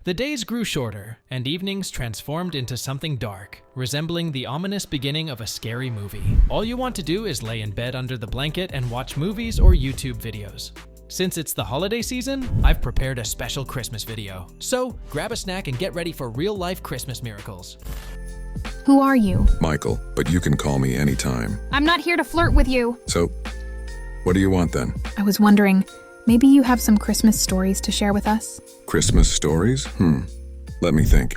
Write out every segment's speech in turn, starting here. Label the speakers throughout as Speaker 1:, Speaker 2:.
Speaker 1: The days grew shorter, and evenings transformed into something dark, resembling the ominous beginning of a scary movie. All you want to do is lay in bed under the blanket and watch movies or YouTube videos. Since it's the holiday season, I've prepared a special Christmas video. So, grab a snack and get ready for real-life Christmas miracles.
Speaker 2: Who are you?
Speaker 3: Michael, but you can call me anytime.
Speaker 2: I'm not here to flirt with you.
Speaker 3: So, what do you want then?
Speaker 2: I was wondering, maybe you have some Christmas stories to share with us?
Speaker 3: Christmas stories? Let me think.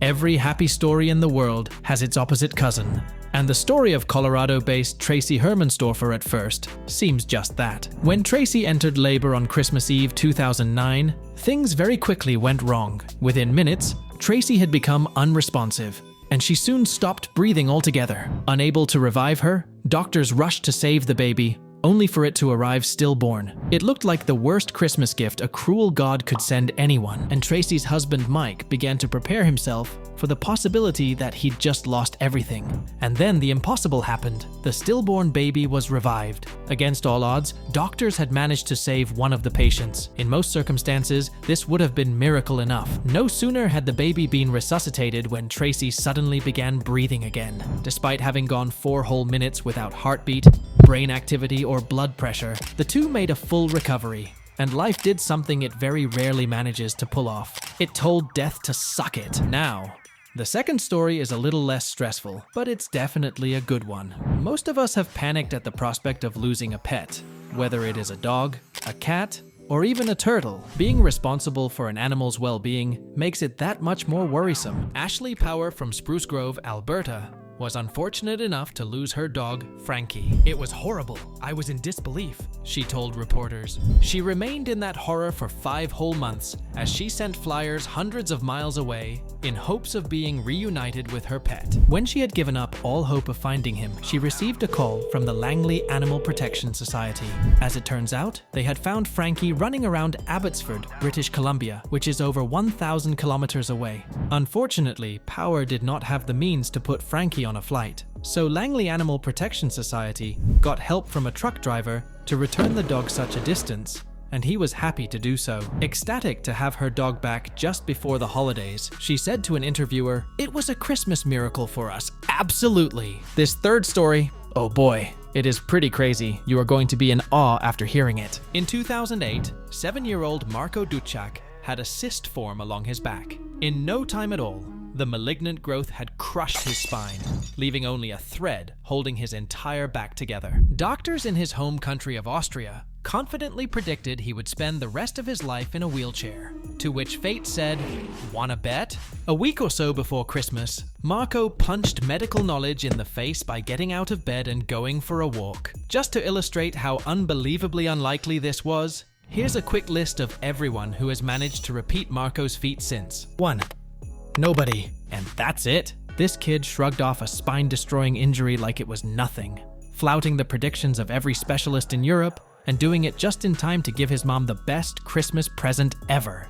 Speaker 1: Every happy story in the world has its opposite cousin. And the story of Colorado-based Tracy Hermansdorfer at first seems just that. When Tracy entered labor on Christmas Eve 2009, things very quickly went wrong. Within minutes, Tracy had become unresponsive, and she soon stopped breathing altogether. Unable to revive her, doctors rushed to save the baby, only for it to arrive stillborn. It looked like the worst Christmas gift a cruel God could send anyone, and Tracy's husband Mike began to prepare himself for the possibility that he'd just lost everything. And then the impossible happened. The stillborn baby was revived. Against all odds, doctors had managed to save one of the patients. In most circumstances, this would have been miracle enough. No sooner had the baby been resuscitated when Tracy suddenly began breathing again. Despite having gone 4 whole minutes without heartbeat, brain activity, or blood pressure, the two made a full recovery. And life did something it very rarely manages to pull off. It told death to suck it. Now, the second story is a little less stressful, but it's definitely a good one. Most of us have panicked at the prospect of losing a pet, whether it is a dog, a cat, or even a turtle. Being responsible for an animal's well-being makes it that much more worrisome. Ashley Power from Spruce Grove, Alberta, was unfortunate enough to lose her dog, Frankie. It was horrible. I was in disbelief, she told reporters. She remained in that horror for 5 whole months as she sent flyers hundreds of miles away in hopes of being reunited with her pet. When she had given up all hope of finding him, she received a call from the Langley Animal Protection Society. As it turns out, they had found Frankie running around Abbotsford, British Columbia, which is over 1,000 kilometers away. Unfortunately, Power did not have the means to put Frankie on a flight, so Langley Animal Protection Society got help from a truck driver to return the dog such a distance, and he was happy to do so. Ecstatic to have her dog back just before the holidays, she said to an interviewer, "It was a Christmas miracle for us, absolutely." This third story, oh boy, it is pretty crazy. You are going to be in awe after hearing it. In 2008, 7-year-old Marko Duchak had a cyst form along his back. In no time at all, the malignant growth had crushed his spine, leaving only a thread holding his entire back together. Doctors in his home country of Austria confidently predicted he would spend the rest of his life in a wheelchair, to which fate said, "Wanna bet?" A week or so before Christmas, Marko punched medical knowledge in the face by getting out of bed and going for a walk. Just to illustrate how unbelievably unlikely this was, here's a quick list of everyone who has managed to repeat Marko's feat since. 1. Nobody. And that's it. This kid shrugged off a spine-destroying injury like it was nothing, flouting the predictions of every specialist in Europe and doing it just in time to give his mom the best Christmas present ever.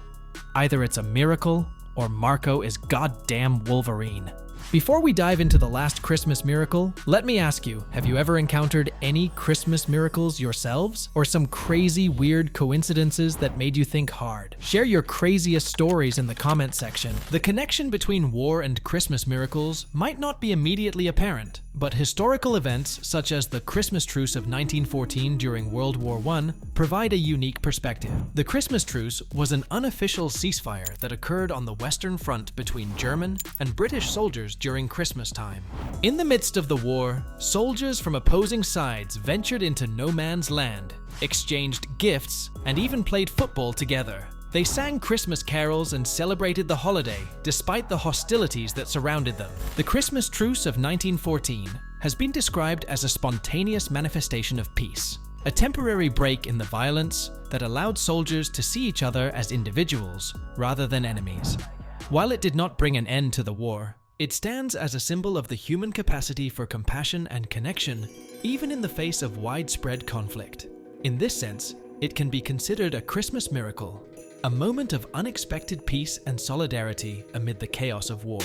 Speaker 1: Either it's a miracle or Marko is goddamn Wolverine. Before we dive into the last Christmas miracle, let me ask you, have you ever encountered any Christmas miracles yourselves? Or some crazy, weird coincidences that made you think hard? Share your craziest stories in the comment section. The connection between war and Christmas miracles might not be immediately apparent, but historical events such as the Christmas Truce of 1914 during World War I provide a unique perspective. The Christmas Truce was an unofficial ceasefire that occurred on the Western Front between German and British soldiers during Christmas time. In the midst of the war, soldiers from opposing sides ventured into no man's land, exchanged gifts, and even played football together. They sang Christmas carols and celebrated the holiday, despite the hostilities that surrounded them. The Christmas Truce of 1914 has been described as a spontaneous manifestation of peace, a temporary break in the violence that allowed soldiers to see each other as individuals rather than enemies. While it did not bring an end to the war, it stands as a symbol of the human capacity for compassion and connection, even in the face of widespread conflict. In this sense, it can be considered a Christmas miracle, a moment of unexpected peace and solidarity amid the chaos of war.